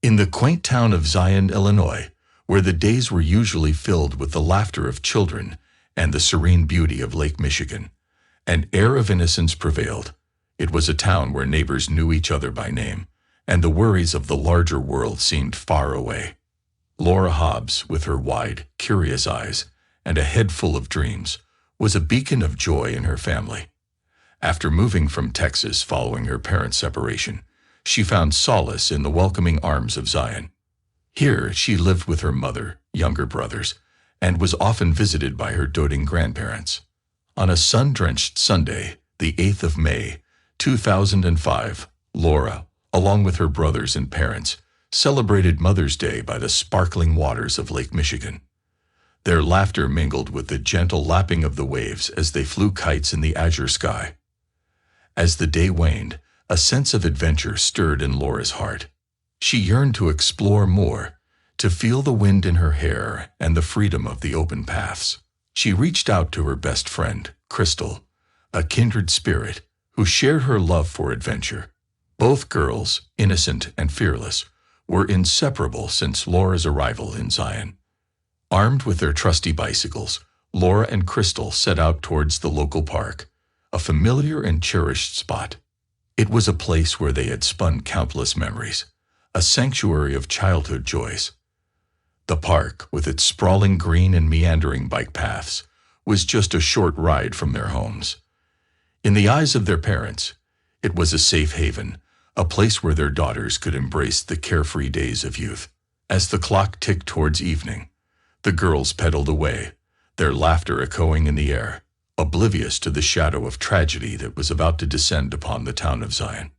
In the quaint town of Zion, Illinois, where the days were usually filled with the laughter of children and the serene beauty of Lake Michigan, an air of innocence prevailed. It was a town where neighbors knew each other by name, and the worries of the larger world seemed far away. Laura Hobbs, with her wide, curious eyes and a head full of dreams, was a beacon of joy in her family. After moving from Texas following her parents' separation, she found solace in the welcoming arms of Zion. Here she lived with her mother, younger brothers, and was often visited by her doting grandparents. On a sun-drenched Sunday, the 8th of May, 2005, Laura, along with her brothers and parents, celebrated Mother's Day by the sparkling waters of Lake Michigan. Their laughter mingled with the gentle lapping of the waves as they flew kites in the azure sky. As the day waned, a sense of adventure stirred in Laura's heart. She yearned to explore more, to feel the wind in her hair and the freedom of the open paths. She reached out to her best friend, Crystal, a kindred spirit who shared her love for adventure. Both girls, innocent and fearless, were inseparable since Laura's arrival in Zion. Armed with their trusty bicycles, Laura and Crystal set out towards the local park, a familiar and cherished spot. It was a place where they had spun countless memories, a sanctuary of childhood joys. The park, with its sprawling green and meandering bike paths, was just a short ride from their homes. In the eyes of their parents, it was a safe haven, a place where their daughters could embrace the carefree days of youth. As the clock ticked towards evening, the girls pedaled away, their laughter echoing in the air, oblivious to the shadow of tragedy that was about to descend upon the town of Zion.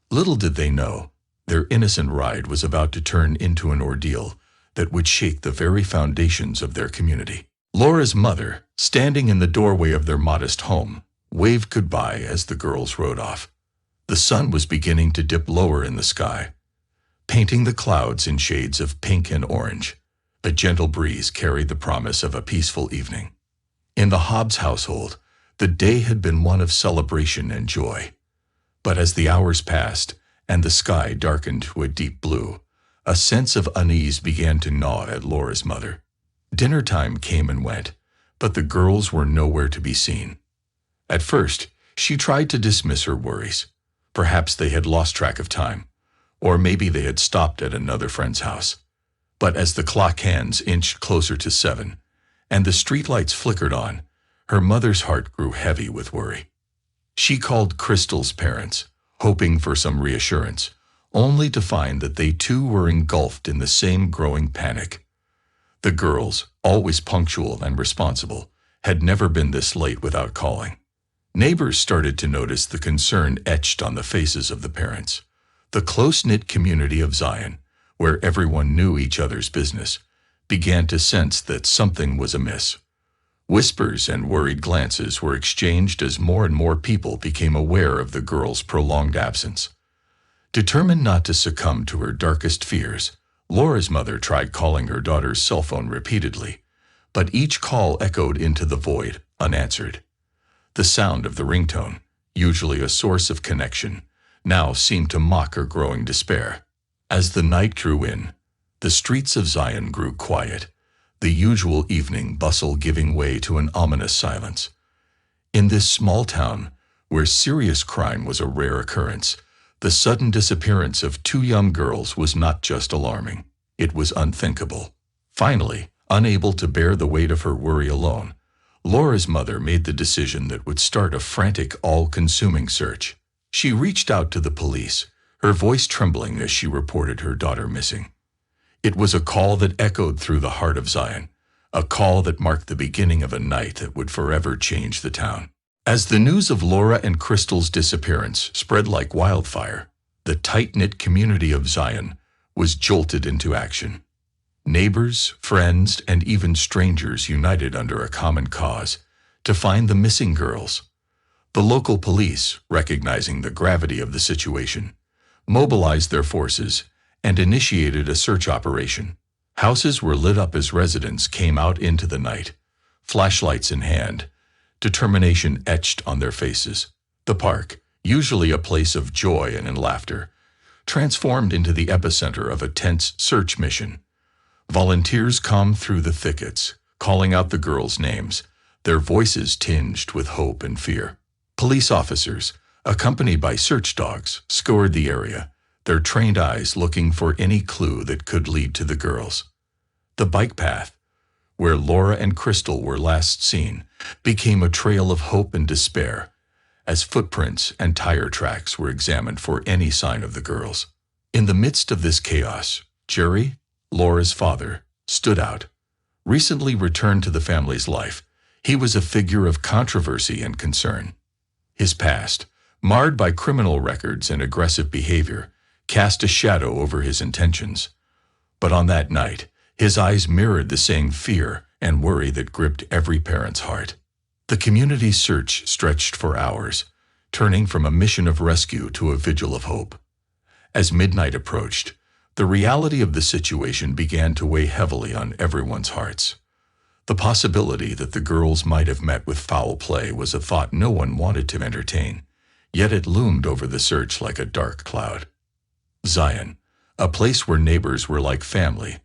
Little did they know, their innocent ride was about to turn into an ordeal that would shake the very foundations of their community. Laura's mother, standing in the doorway of their modest home, waved goodbye as the girls rode off. The sun was beginning to dip lower in the sky, painting the clouds in shades of pink and orange. A gentle breeze carried the promise of a peaceful evening. In the Hobbs household, the day had been one of celebration and joy. But as the hours passed and the sky darkened to a deep blue, a sense of unease began to gnaw at Laura's mother. Dinner time came and went, but the girls were nowhere to be seen. At first, she tried to dismiss her worries. Perhaps they had lost track of time, or maybe they had stopped at another friend's house. But as the clock hands inched closer to 7, and the streetlights flickered on, her mother's heart grew heavy with worry. She called Crystal's parents, hoping for some reassurance, only to find that they too were engulfed in the same growing panic. The girls, always punctual and responsible, had never been this late without calling. Neighbors started to notice the concern etched on the faces of the parents. The close-knit community of Zion, where everyone knew each other's business, began to sense that something was amiss. Whispers and worried glances were exchanged as more and more people became aware of the girls' prolonged absence. Determined not to succumb to her darkest fears, Laura's mother tried calling her daughter's cell phone repeatedly, but each call echoed into the void, unanswered. The sound of the ringtone, usually a source of connection, now seemed to mock her growing despair. As the night drew in, the streets of Zion grew quiet, the usual evening bustle giving way to an ominous silence. In this small town, where serious crime was a rare occurrence, the sudden disappearance of 2 young girls was not just alarming, it was unthinkable. Finally, unable to bear the weight of her worry alone, Laura's mother made the decision that would start a frantic, all-consuming search. She reached out to the police, her voice trembling as she reported her daughter missing. It was a call that echoed through the heart of Zion, a call that marked the beginning of a night that would forever change the town. As the news of Laura and Crystal's disappearance spread like wildfire, the tight-knit community of Zion was jolted into action. Neighbors, friends, and even strangers united under a common cause to find the missing girls. The local police, recognizing the gravity of the situation, mobilized their forces and initiated a search operation. Houses were lit up as residents came out into the night, flashlights in hand, determination etched on their faces. The park, usually a place of joy and laughter, transformed into the epicenter of a tense search mission. Volunteers combed through the thickets, calling out the girls' names, their voices tinged with hope and fear. Police officers, accompanied by search dogs, scoured the area, their trained eyes looking for any clue that could lead to the girls. The bike path, where Laura and Crystal were last seen, became a trail of hope and despair, as footprints and tire tracks were examined for any sign of the girls. In the midst of this chaos, Jerry, Laura's father, stood out. Recently returned to the family's life, he was a figure of controversy and concern. His past, marred by criminal records and aggressive behavior, cast a shadow over his intentions. But on that night, his eyes mirrored the same fear and worry that gripped every parent's heart. The community's search stretched for hours, turning from a mission of rescue to a vigil of hope. As midnight approached, the reality of the situation began to weigh heavily on everyone's hearts. The possibility that the girls might have met with foul play was a thought no one wanted to entertain, yet it loomed over the search like a dark cloud. Zion, a place where neighbors were like family,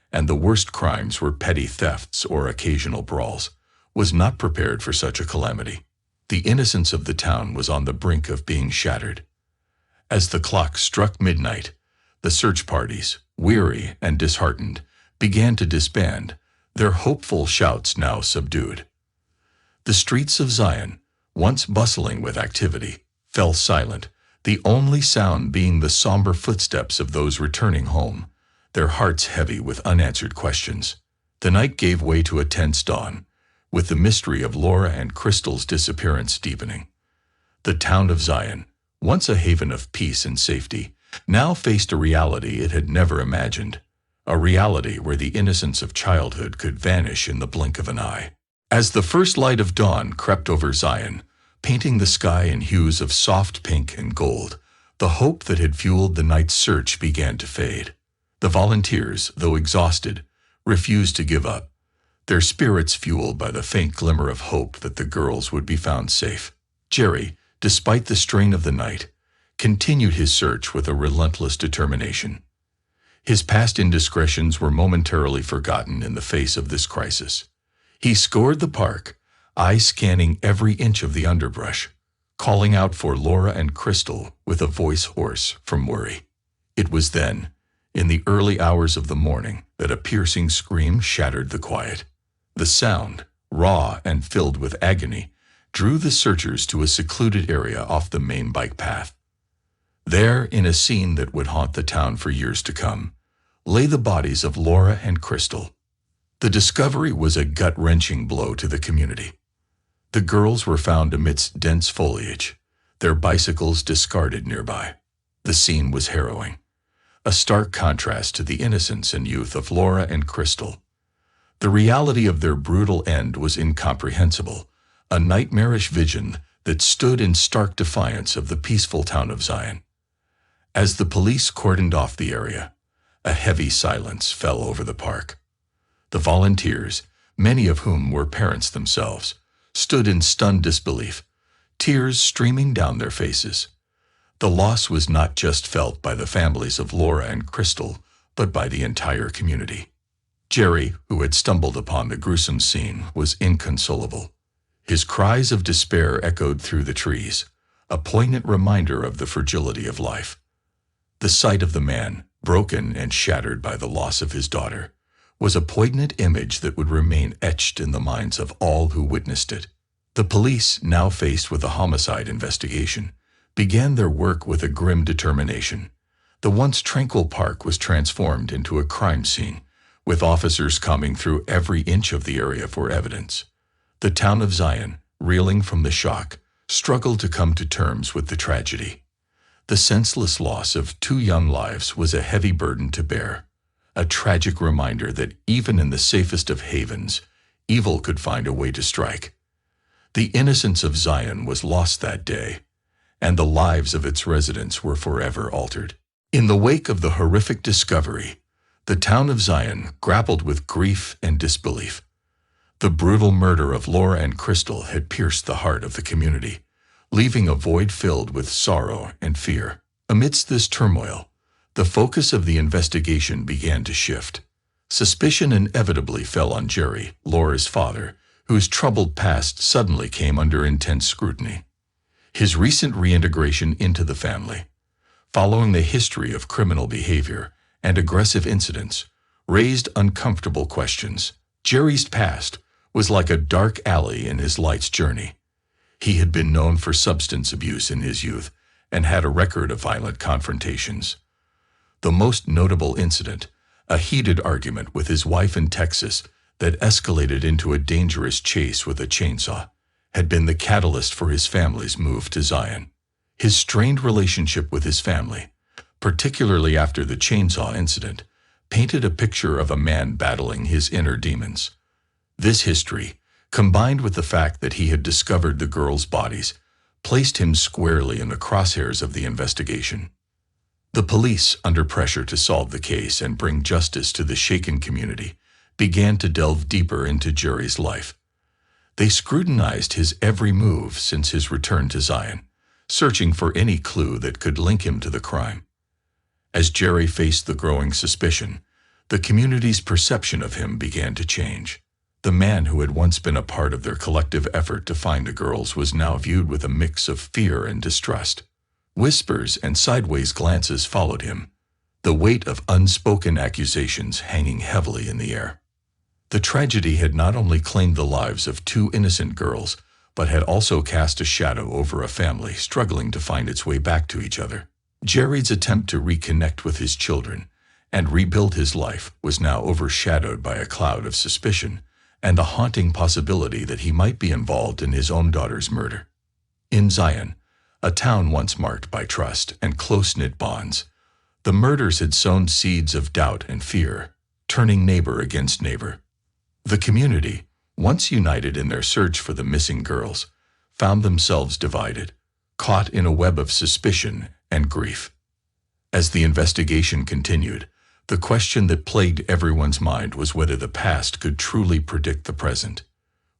and the worst crimes were petty thefts or occasional brawls, was not prepared for such a calamity. The innocence of the town was on the brink of being shattered. As the clock struck midnight, the search parties, weary and disheartened, began to disband, their hopeful shouts now subdued. The streets of Zion, once bustling with activity, fell silent, the only sound being the somber footsteps of those returning home, their hearts heavy with unanswered questions. The night gave way to a tense dawn, with the mystery of Laura and Crystal's disappearance deepening. The town of Zion, once a haven of peace and safety, now faced a reality it had never imagined, a reality where the innocence of childhood could vanish in the blink of an eye. As the first light of dawn crept over Zion, painting the sky in hues of soft pink and gold, the hope that had fueled the night's search began to fade. The volunteers, though exhausted, refused to give up, their spirits fueled by the faint glimmer of hope that the girls would be found safe. Jerry, despite the strain of the night, continued his search with a relentless determination. His past indiscretions were momentarily forgotten in the face of this crisis. He scoured the park, eyes scanning every inch of the underbrush, calling out for Laura and Crystal with a voice hoarse from worry. It was then, in the early hours of the morning, that a piercing scream shattered the quiet. The sound, raw and filled with agony, drew the searchers to a secluded area off the main bike path. There, in a scene that would haunt the town for years to come, lay the bodies of Laura and Crystal. The discovery was a gut-wrenching blow to the community. The girls were found amidst dense foliage, their bicycles discarded nearby. The scene was harrowing, a stark contrast to the innocence and youth of Laura and Crystal. The reality of their brutal end was incomprehensible, a nightmarish vision that stood in stark defiance of the peaceful town of Zion. As the police cordoned off the area, a heavy silence fell over the park. The volunteers, many of whom were parents themselves, stood in stunned disbelief, tears streaming down their faces. The loss was not just felt by the families of Laura and Crystal, but by the entire community. Jerry, who had stumbled upon the gruesome scene, was inconsolable. His cries of despair echoed through the trees, a poignant reminder of the fragility of life. The sight of the man, broken and shattered by the loss of his daughter, was a poignant image that would remain etched in the minds of all who witnessed it. The police, now faced with a homicide investigation, began their work with a grim determination. The once tranquil park was transformed into a crime scene, with officers combing through every inch of the area for evidence. The town of Zion, reeling from the shock, struggled to come to terms with the tragedy. The senseless loss of 2 young lives was a heavy burden to bear, a tragic reminder that even in the safest of havens, evil could find a way to strike. The innocence of Zion was lost that day, and the lives of its residents were forever altered. In the wake of the horrific discovery, the town of Zion grappled with grief and disbelief. The brutal murder of Laura and Crystal had pierced the heart of the community, leaving a void filled with sorrow and fear. Amidst this turmoil, The focus of the investigation began to shift. Suspicion inevitably fell on Jerry, Laura's father, whose troubled past suddenly came under intense scrutiny. His recent reintegration into the family, following the history of criminal behavior and aggressive incidents, raised uncomfortable questions. Jerry's past was like a dark alley in his life's journey. He had been known for substance abuse in his youth and had a record of violent confrontations. The most notable incident, a heated argument with his wife in Texas that escalated into a dangerous chase with a chainsaw, had been the catalyst for his family's move to Zion. His strained relationship with his family, particularly after the chainsaw incident, painted a picture of a man battling his inner demons. This history, combined with the fact that he had discovered the girls' bodies, placed him squarely in the crosshairs of the investigation. The police, under pressure to solve the case and bring justice to the shaken community, began to delve deeper into Jerry's life. They scrutinized his every move since his return to Zion, searching for any clue that could link him to the crime. As Jerry faced the growing suspicion, the community's perception of him began to change. The man who had once been a part of their collective effort to find the girls was now viewed with a mix of fear and distrust. Whispers and sideways glances followed him, the weight of unspoken accusations hanging heavily in the air. The tragedy had not only claimed the lives of two innocent girls, but had also cast a shadow over a family struggling to find its way back to each other. Jerry's attempt to reconnect with his children and rebuild his life was now overshadowed by a cloud of suspicion and the haunting possibility that he might be involved in his own daughter's murder. In Zion, a town once marked by trust and close-knit bonds, the murders had sown seeds of doubt and fear, turning neighbor against neighbor. The community, once united in their search for the missing girls, found themselves divided, caught in a web of suspicion and grief. As the investigation continued, the question that plagued everyone's mind was whether the past could truly predict the present.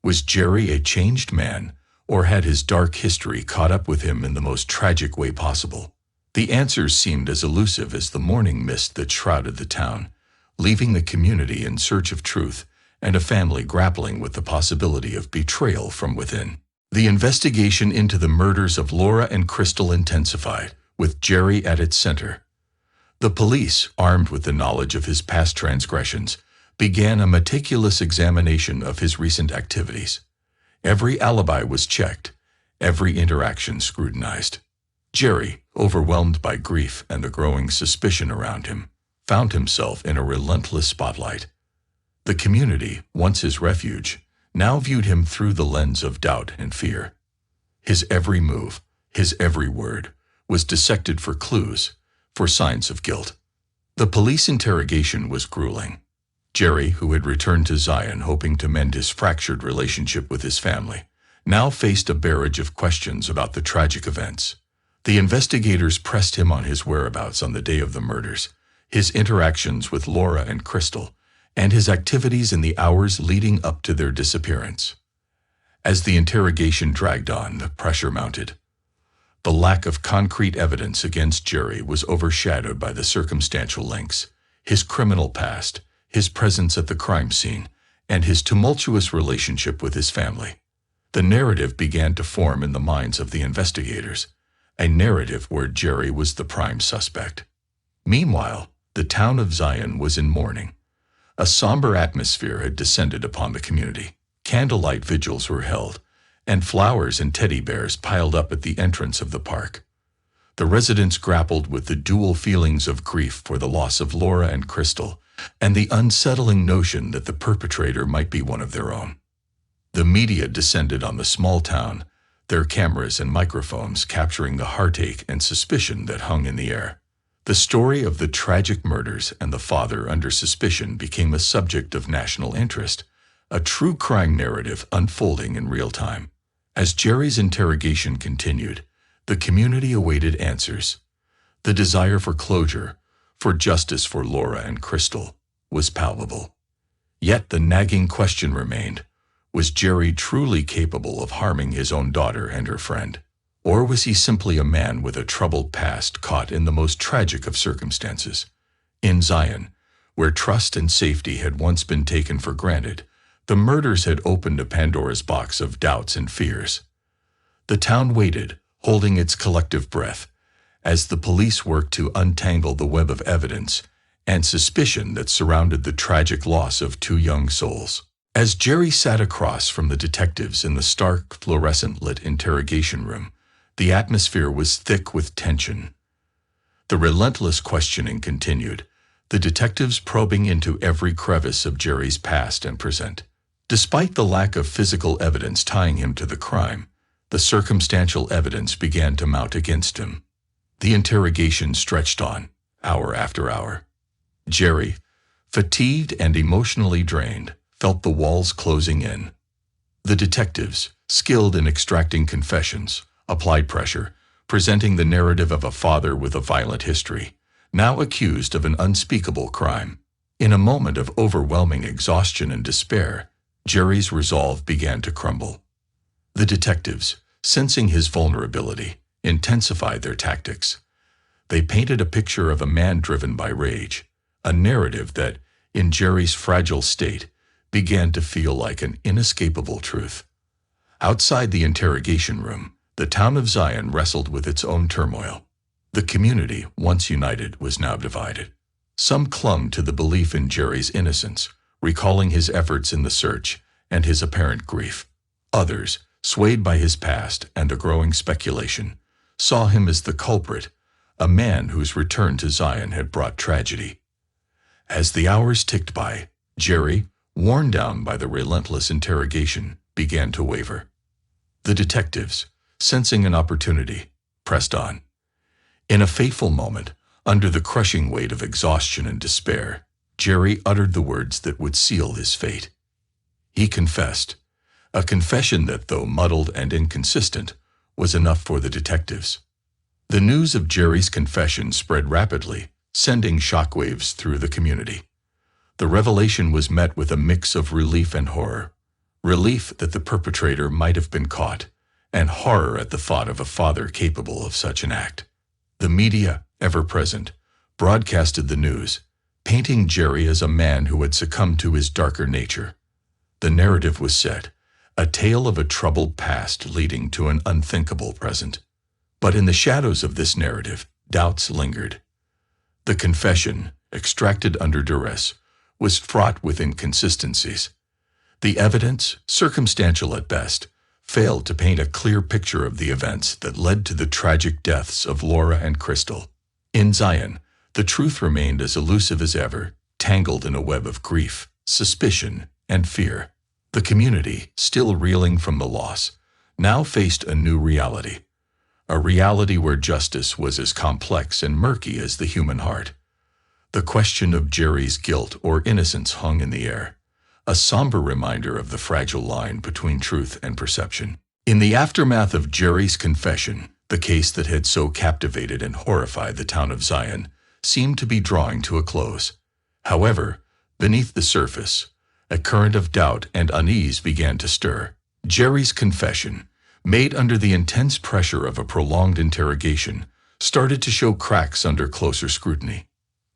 Was Jerry a changed man, or had his dark history caught up with him in the most tragic way possible? The answers seemed as elusive as the morning mist that shrouded the town, leaving the community in search of truth and a family grappling with the possibility of betrayal from within. The investigation into the murders of Laura and Crystal intensified, with Jerry at its center. The police, armed with the knowledge of his past transgressions, began a meticulous examination of his recent activities. Every alibi was checked, every interaction scrutinized. Jerry, overwhelmed by grief and the growing suspicion around him, found himself in a relentless spotlight. The community, once his refuge, now viewed him through the lens of doubt and fear. His every move, his every word, was dissected for clues, for signs of guilt. The police interrogation was grueling. Jerry, who had returned to Zion hoping to mend his fractured relationship with his family, now faced a barrage of questions about the tragic events. The investigators pressed him on his whereabouts on the day of the murders, his interactions with Laura and Crystal, and his activities in the hours leading up to their disappearance. As the interrogation dragged on, the pressure mounted. The lack of concrete evidence against Jerry was overshadowed by the circumstantial links, his criminal past, his presence at the crime scene, and his tumultuous relationship with his family. The narrative began to form in the minds of the investigators, a narrative where Jerry was the prime suspect. Meanwhile, the town of Zion was in mourning. A somber atmosphere had descended upon the community. Candlelight vigils were held, and flowers and teddy bears piled up at the entrance of the park. The residents grappled with the dual feelings of grief for the loss of Laura and Crystal, and the unsettling notion that the perpetrator might be one of their own. The media descended on the small town, their cameras and microphones capturing the heartache and suspicion that hung in the air. The story of the tragic murders and the father under suspicion became a subject of national interest, a true crime narrative unfolding in real time. As Jerry's interrogation continued, the community awaited answers. The desire for closure, for justice for Laura and Crystal, was palpable. Yet the nagging question remained, was Jerry truly capable of harming his own daughter and her friend? Or was he simply a man with a troubled past caught in the most tragic of circumstances? In Zion, where trust and safety had once been taken for granted, the murders had opened a Pandora's box of doubts and fears. The town waited, holding its collective breath, as the police worked to untangle the web of evidence and suspicion that surrounded the tragic loss of two young souls. As Jerry sat across from the detectives in the stark, fluorescent-lit interrogation room, the atmosphere was thick with tension. The relentless questioning continued, the detectives probing into every crevice of Jerry's past and present. Despite the lack of physical evidence tying him to the crime, the circumstantial evidence began to mount against him. The interrogation stretched on, hour after hour. Jerry, fatigued and emotionally drained, felt the walls closing in. The detectives, skilled in extracting confessions, applied pressure, presenting the narrative of a father with a violent history, now accused of an unspeakable crime. In a moment of overwhelming exhaustion and despair, Jerry's resolve began to crumble. The detectives, sensing his vulnerability, intensified their tactics. They painted a picture of a man driven by rage, a narrative that, in Jerry's fragile state, began to feel like an inescapable truth. Outside the interrogation room, the town of Zion wrestled with its own turmoil. The community, once united, was now divided. Some clung to the belief in Jerry's innocence, recalling his efforts in the search and his apparent grief. Others, swayed by his past and a growing speculation, saw him as the culprit, a man whose return to Zion had brought tragedy. As the hours ticked by, Jerry, worn down by the relentless interrogation, began to waver. The detectives, sensing an opportunity, pressed on. In a fateful moment, under the crushing weight of exhaustion and despair, Jerry uttered the words that would seal his fate. He confessed, a confession that, though muddled and inconsistent, was enough for the detectives. The news of Jerry's confession spread rapidly, sending shockwaves through the community. The revelation was met with a mix of relief and horror. Relief that the perpetrator might have been caught, and horror at the thought of a father capable of such an act. The media, ever present, broadcasted the news, painting Jerry as a man who had succumbed to his darker nature. The narrative was set, a tale of a troubled past leading to an unthinkable present. But in the shadows of this narrative, doubts lingered. The confession, extracted under duress, was fraught with inconsistencies. The evidence, circumstantial at best, failed to paint a clear picture of the events that led to the tragic deaths of Laura and Crystal. In Zion, the truth remained as elusive as ever, tangled in a web of grief, suspicion, and fear. The community, still reeling from the loss, now faced a new reality. A reality where justice was as complex and murky as the human heart. The question of Jerry's guilt or innocence hung in the air, a somber reminder of the fragile line between truth and perception. In the aftermath of Jerry's confession, the case that had so captivated and horrified the town of Zion seemed to be drawing to a close. However, beneath the surface, a current of doubt and unease began to stir. Jerry's confession, made under the intense pressure of a prolonged interrogation, started to show cracks under closer scrutiny.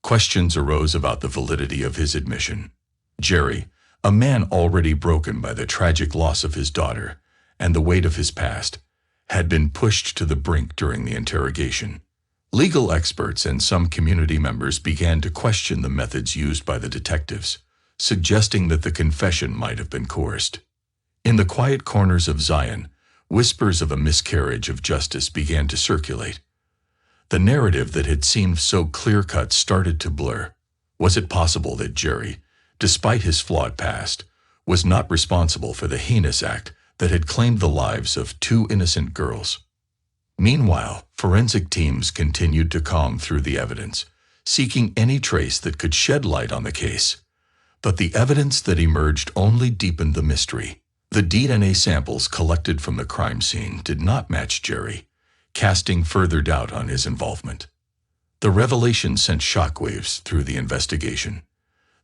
Questions arose about the validity of his admission. Jerry, a man already broken by the tragic loss of his daughter and the weight of his past, had been pushed to the brink during the interrogation. Legal experts and some community members began to question the methods used by the detectives, suggesting that the confession might have been coerced. In the quiet corners of Zion, whispers of a miscarriage of justice began to circulate. The narrative that had seemed so clear-cut started to blur. Was it possible that Jerry, despite his flawed past, was not responsible for the heinous act that had claimed the lives of two innocent girls? Meanwhile, forensic teams continued to comb through the evidence, seeking any trace that could shed light on the case. But the evidence that emerged only deepened the mystery. The DNA samples collected from the crime scene did not match Jerry, casting further doubt on his involvement. The revelation sent shockwaves through the investigation.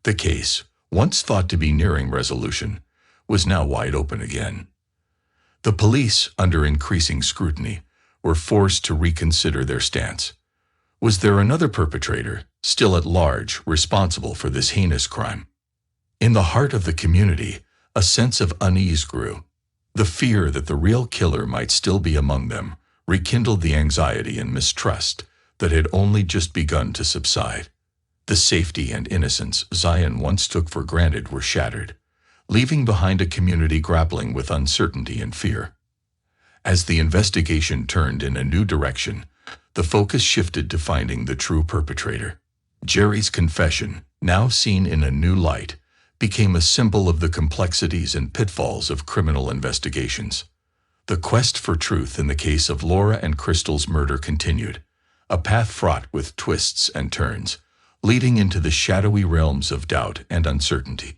The case, once thought to be nearing resolution, was now wide open again. The police, under increasing scrutiny, were forced to reconsider their stance. Was there another perpetrator, still at large, responsible for this heinous crime? In the heart of the community, a sense of unease grew. The fear that the real killer might still be among them rekindled the anxiety and mistrust that had only just begun to subside. The safety and innocence Zion once took for granted were shattered, leaving behind a community grappling with uncertainty and fear. As the investigation turned in a new direction, the focus shifted to finding the true perpetrator. Jerry's confession, now seen in a new light, became a symbol of the complexities and pitfalls of criminal investigations. The quest for truth in the case of Laura and Crystal's murder continued, a path fraught with twists and turns, leading into the shadowy realms of doubt and uncertainty.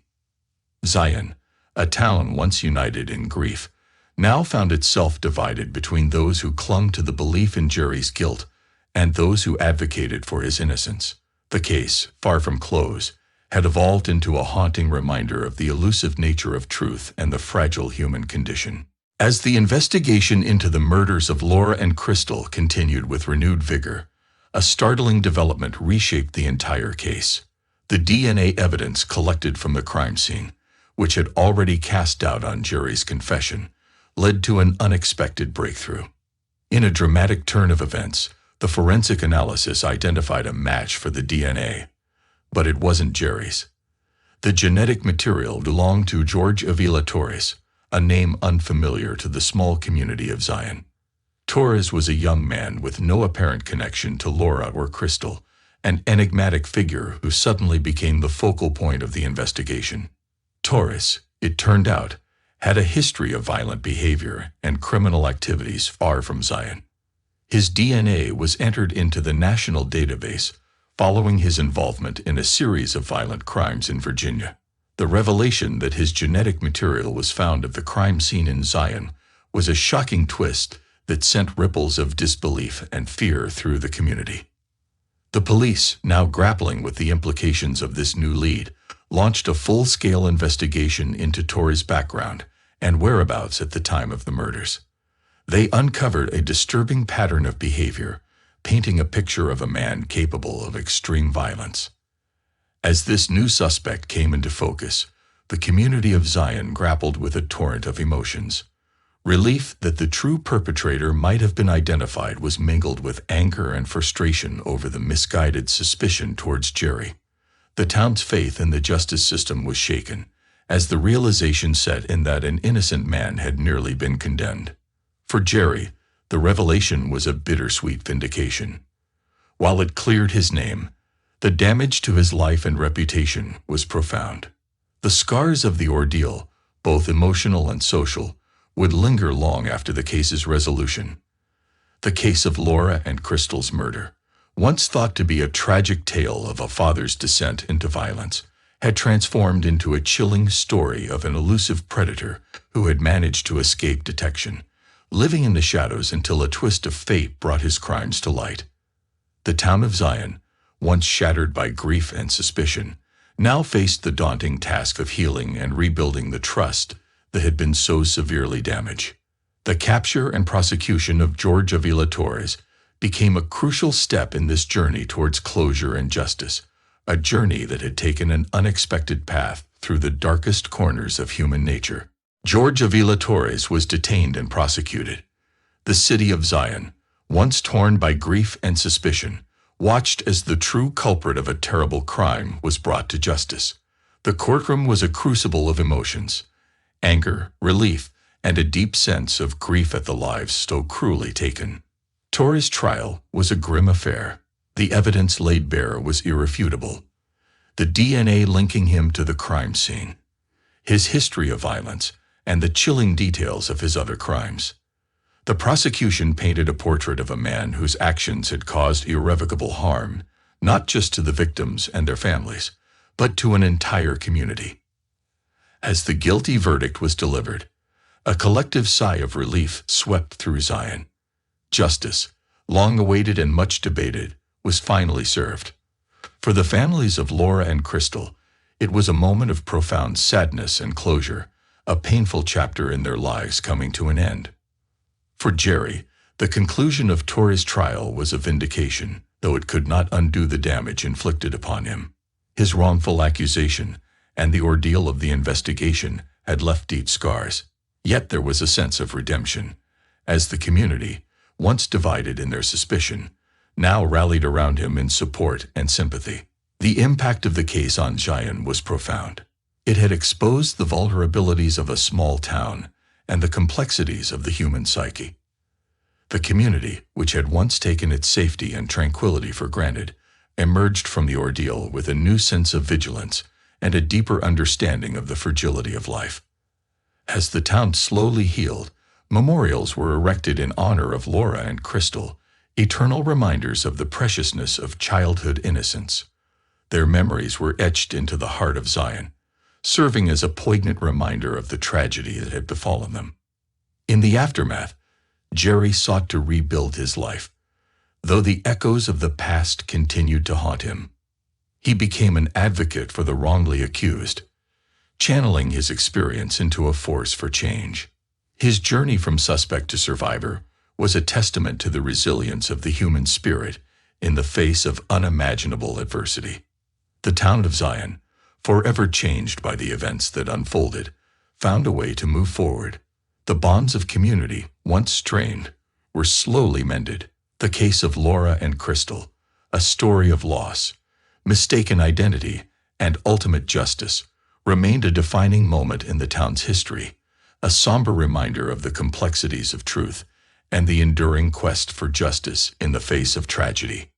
Zion, a town once united in grief, now found itself divided between those who clung to the belief in Jerry's guilt and those who advocated for his innocence. The case, far from close, had evolved into a haunting reminder of the elusive nature of truth and the fragile human condition. As the investigation into the murders of Laura and Crystal continued with renewed vigor, a startling development reshaped the entire case. The DNA evidence collected from the crime scene, which had already cast doubt on Jerry's confession, led to an unexpected breakthrough. In a dramatic turn of events, the forensic analysis identified a match for the DNA, but it wasn't Jerry's. The genetic material belonged to Jorge Avila Torres, a name unfamiliar to the small community of Zion. Torres was a young man with no apparent connection to Laura or Crystal, an enigmatic figure who suddenly became the focal point of the investigation. Torres, it turned out, had a history of violent behavior and criminal activities far from Zion. His DNA was entered into the national database following his involvement in a series of violent crimes in Virginia. The revelation that his genetic material was found at the crime scene in Zion was a shocking twist that sent ripples of disbelief and fear through the community. The police, now grappling with the implications of this new lead, launched a full-scale investigation into Torres' background and whereabouts at the time of the murders. They uncovered a disturbing pattern of behavior, painting a picture of a man capable of extreme violence. As this new suspect came into focus, the community of Zion grappled with a torrent of emotions. Relief that the true perpetrator might have been identified was mingled with anger and frustration over the misguided suspicion towards Jerry. The town's faith in the justice system was shaken, as the realization set in that an innocent man had nearly been condemned. For Jerry, the revelation was a bittersweet vindication. While it cleared his name, the damage to his life and reputation was profound. The scars of the ordeal, both emotional and social, would linger long after the case's resolution. The case of Laura and Crystal's murder, once thought to be a tragic tale of a father's descent into violence, had transformed into a chilling story of an elusive predator who had managed to escape detection, living in the shadows until a twist of fate brought his crimes to light. The town of Zion, once shattered by grief and suspicion, now faced the daunting task of healing and rebuilding the trust that had been so severely damaged. The capture and prosecution of Jorge Avila Torres became a crucial step in this journey towards closure and justice, a journey that had taken an unexpected path through the darkest corners of human nature. Jorge Avila Torres was detained and prosecuted. The city of Zion, once torn by grief and suspicion, watched as the true culprit of a terrible crime was brought to justice. The courtroom was a crucible of emotions: anger, relief, and a deep sense of grief at the lives so cruelly taken. Torres' trial was a grim affair. The evidence laid bare was irrefutable. The DNA linking him to the crime scene, his history of violence, and the chilling details of his other crimes. The prosecution painted a portrait of a man whose actions had caused irrevocable harm, not just to the victims and their families, but to an entire community. As the guilty verdict was delivered, a collective sigh of relief swept through Zion. Justice, long awaited and much debated, was finally served. For the families of Laura and Crystal, it was a moment of profound sadness and closure, a painful chapter in their lives coming to an end. For Jerry, The conclusion of Torres' trial was a vindication, though it could not undo the damage inflicted upon him. His wrongful accusation and the ordeal of the investigation had left deep scars. Yet there was a sense of redemption, as the community, once divided in their suspicion, now rallied around him in support and sympathy. The impact of the case on Jaén was profound. It had exposed the vulnerabilities of a small town and the complexities of the human psyche. The community, which had once taken its safety and tranquility for granted, emerged from the ordeal with a new sense of vigilance and a deeper understanding of the fragility of life. As the town slowly healed, memorials were erected in honor of Laura and Crystal, eternal reminders of the preciousness of childhood innocence. Their memories were etched into the heart of Jaén, serving as a poignant reminder of the tragedy that had befallen them. In the aftermath, Jerry sought to rebuild his life, though the echoes of the past continued to haunt him. He became an advocate for the wrongly accused, channeling his experience into a force for change. His journey from suspect to survivor was a testament to the resilience of the human spirit in the face of unimaginable adversity. The town of Jaén, forever changed by the events that unfolded, found a way to move forward. The bonds of community, once strained, were slowly mended. The case of Laura and Crystal, a story of loss, mistaken identity, and ultimate justice, remained a defining moment in the town's history, a somber reminder of the complexities of truth and the enduring quest for justice in the face of tragedy.